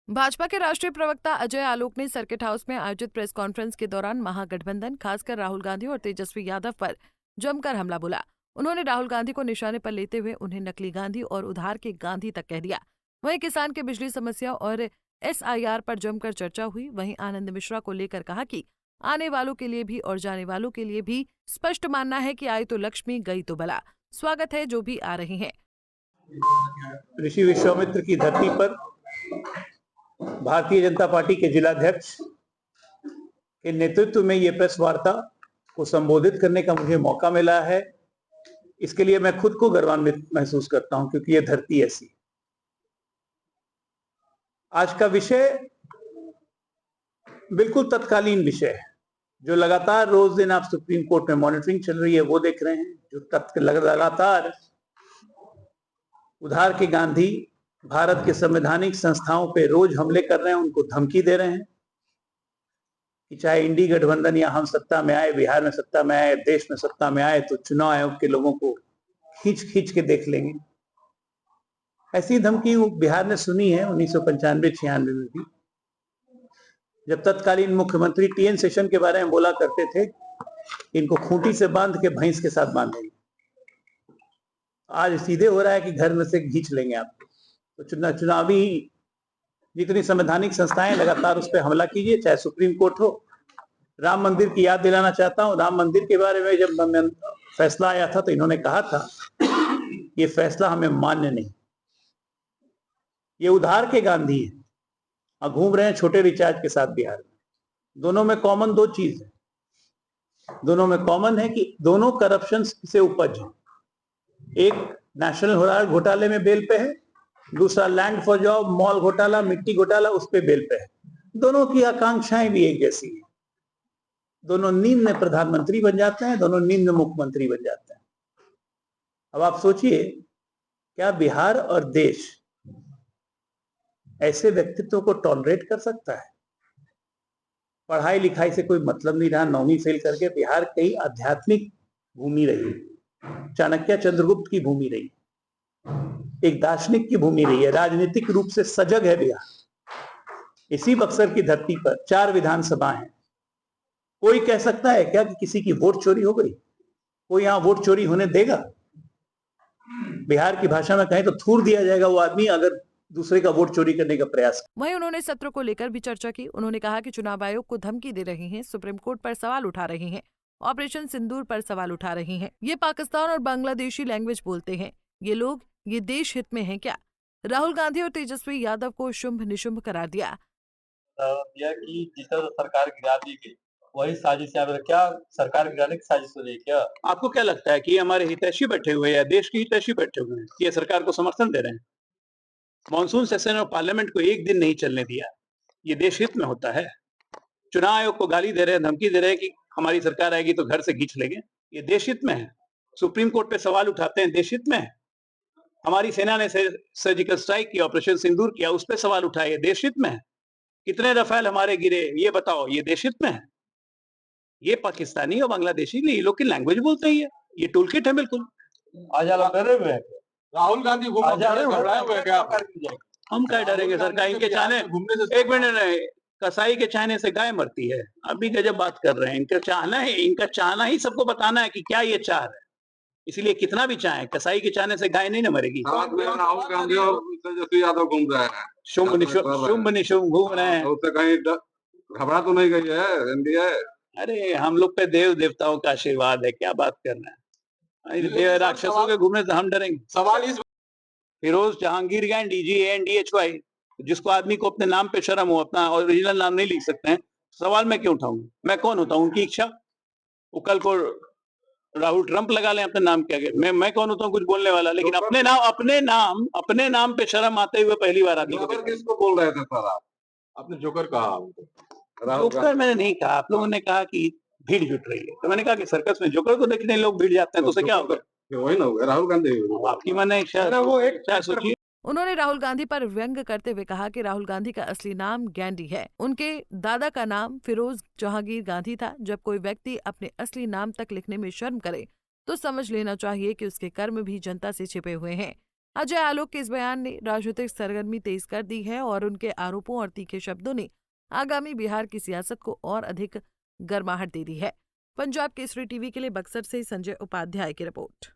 भाजपा के राष्ट्रीय प्रवक्ता अजय आलोक ने सर्किट हाउस में आयोजित प्रेस कॉन्फ्रेंस के दौरान महागठबंधन खासकर राहुल गांधी और तेजस्वी यादव पर जमकर हमला बोला। उन्होंने राहुल गांधी को निशाने पर लेते हुए उन्हें नकली गांधी और उधार के गांधी तक कह दिया। वहीं किसान के बिजली समस्या और एसआईआर पर जमकर चर्चा हुई। वहीं आनंद मिश्रा को लेकर कहा कि आने वालों के लिए भी और जाने वालों के लिए भी स्पष्ट मानना है कि आई तो लक्ष्मी गई तो बला, स्वागत है जो भी आ रहे हैं। ऋषि विश्वामित्र की धरती पर भारतीय जनता पार्टी के जिलाध्यक्ष के नेतृत्व में ये प्रेस वार्ता को संबोधित करने का मुझे मौका मिला है। इसके लिए मैं खुद को गौरवान्वित महसूस करता हूं, क्योंकि ये धरती ऐसी। आज का विषय बिल्कुल तत्कालीन विषय है, जो लगातार रोज दिन आप सुप्रीम कोर्ट में मॉनिटरिंग चल रही है वो देख रहे हैं। जो लगातार उधार के गांधी भारत के संवैधानिक संस्थाओं पे रोज हमले कर रहे हैं, उनको धमकी दे रहे हैं कि चाहे इंडी गठबंधन या हम सत्ता में आए, बिहार में सत्ता में आए, देश में सत्ता में आए, तो चुनाव आयोग के लोगों को खींच खींच के देख लेंगे। ऐसी धमकी वो बिहार ने सुनी है 1995-96 में भी, जब तत्कालीन मुख्यमंत्री टीएन शेषन के बारे में बोला करते थे, इनको खूंटी से बांध के भैंस के साथ बांधेंगे। आज सीधे हो रहा है कि घर में से खींच लेंगे आपको। तो चुनावी जितनी संवैधानिक संस्थाएं लगातार उस पर हमला कीजिए, चाहे सुप्रीम कोर्ट हो। राम मंदिर की याद दिलाना चाहता हूं। राम मंदिर के बारे में जब फैसला आया था तो इन्होंने कहा था ये फैसला हमें मान्य नहीं। ये उधार के गांधी है और घूम रहे हैं छोटे रिचार्ज के साथ बिहार में। दोनों में कॉमन दो चीज है। दोनों में कॉमन है कि दोनों करप्शन से उपज है। एक नेशनल घोटाले में बेल पे है, दूसरा लैंड फॉर जॉब, मॉल घोटाला, मिट्टी घोटाला, उस पे बेल पे है। दोनों की आकांक्षाएं भी एक जैसी हैं। दोनों नींद में प्रधानमंत्री बन जाते हैं, दोनों नींद में मुख्यमंत्री बन जाते हैं। अब आप सोचिए, क्या बिहार और देश ऐसे व्यक्तित्व को टॉलरेट कर सकता है? पढ़ाई लिखाई से कोई मतलब नहीं रहा, 9वीं फेल करके बिहार कई आध्यात्मिक भूमि रही, चाणक्य चंद्रगुप्त की भूमि रही, एक दार्शनिक की भूमि रही है, राजनीतिक रूप से सजग है बिहार। इसी बक्सर की धरती पर 4 विधानसभा हैं। कोई कह सकता है क्या कि किसी की वोट चोरी हो गई? कोई यहां वोट चोरी होने देगा? बिहार की भाषा में कहें तो थूर दिया जाएगा वो आदमी अगर दूसरे का वोट चोरी करने का प्रयास। वहीं उन्होंने सत्र को लेकर भी चर्चा की। उन्होंने कहा कि चुनाव आयोग को धमकी दे रहे हैं, सुप्रीम कोर्ट पर सवाल उठा रहे हैं, ऑपरेशन सिंदूर पर सवाल उठा रहे हैं। ये पाकिस्तान और बांग्लादेशी लैंग्वेज बोलते हैं। ये लोग ये देश हित में हैं क्या? राहुल गांधी और तेजस्वी यादव को शुंभ निशुंभ करार दिया। कि जिस तरह सरकार गिरा दी गई, वही साजिश यहाँ पे क्या सरकार गिराने की साजिश हो रही है क्या? आपको क्या लगता है कि हमारे हितैषी बैठे हुए हैं या देश के हितैषी बैठे हुए हैं? ये सरकार को समर्थन दे रहे हैं? मॉनसून सेशन और पार्लियामेंट को एक दिन नहीं चलने दिया। ये देश हित में होता है। चुनाव आयोग को गाली दे रहे हैं, धमकी दे रहे हैं कि हमारी सरकार आएगी तो घर से खींच लेंगे। ये देश हित में है। सुप्रीम कोर्ट पे सवाल उठाते हैं, देश हित में है। हमारी सेना ने सर्जिकल स्ट्राइक किया, ऑपरेशन सिंदूर किया, उस पे सवाल उठाए, ये देश हित में है। कितने रफेल हमारे गिरे, ये बताओ, ये देश हित में है। ये पाकिस्तानी और बांग्लादेशी ये लोग की लैंग्वेज बोलते ही है। ये टूल किट है बिल्कुल। आज डरे हुए हैं राहुल गांधी घबराए हुए हैं क्या? हम क्या डरेंगे सरकार? इनके चाहने एक मिनट नहीं, कसाई के चाहने से गाय मरती है। अभी गजब बात कर रहे हैं। इनका चाहना है, इनका चाहना ही सबको बताना है कि क्या ये चाह रहे हैं। इसलिए कितना भी चाहे, कसाई के चाहने से गाय नहीं ना मरेगी। साथ में राहुल गांधी और तेजस्वी यादव घूम रहे हैं, शुंभ निशुंभ घूम रहे हैं। उससे कहीं घबरा तो नहीं गई है एनडीए? अरे हम लोग पे देव देवताओं का आशीर्वाद है, क्या बात करना है। देव राक्षसों के घूमने से हम डरेंगे? सवाल इस फिरोज जहांगीर गैंड DGANDHY, जिसको आदमी को अपने नाम पे शर्म हो, अपना ओरिजिनल नाम नहीं लिख सकते हैं, सवाल मैं क्यों उठाऊं? मैं कौन होता हूं? उनकी इच्छा। वो कल को राहुल ट्रंप लगा लें अपने नाम के आगे, मैं कौन होता हूं कुछ बोलने वाला? लेकिन अपने नाम पे शर्म आते हुए पहली बार आदमी को। किसको बोल रहे थे सर आप? आपने जोकर कहा। जोकर मैंने नहीं कहा, आप लोगों ने कहा कि भीड़ जुट रही है, तो मैंने कहा कि सर्कस में जोकर को देखने लोग भीड़ जाते हैं तो उसे क्या होगा? वही ना होगा राहुल गांधी। आपकी मन है इच्छा, वो एक सोचिए। उन्होंने राहुल गांधी पर व्यंग करते हुए कहा कि राहुल गांधी का असली नाम गैंडी है। उनके दादा का नाम फिरोज जहांगीर गांधी था। जब कोई व्यक्ति अपने असली नाम तक लिखने में शर्म करे तो समझ लेना चाहिए कि उसके कर्म भी जनता से छिपे हुए हैं। अजय आलोक के इस बयान ने राजनीतिक सरगर्मी तेज कर दी है और उनके आरोपों और तीखे शब्दों ने आगामी बिहार की सियासत को और अधिक गर्माहट दे दी है। पंजाब केसरी टीवी के लिए बक्सर से संजय उपाध्याय की रिपोर्ट।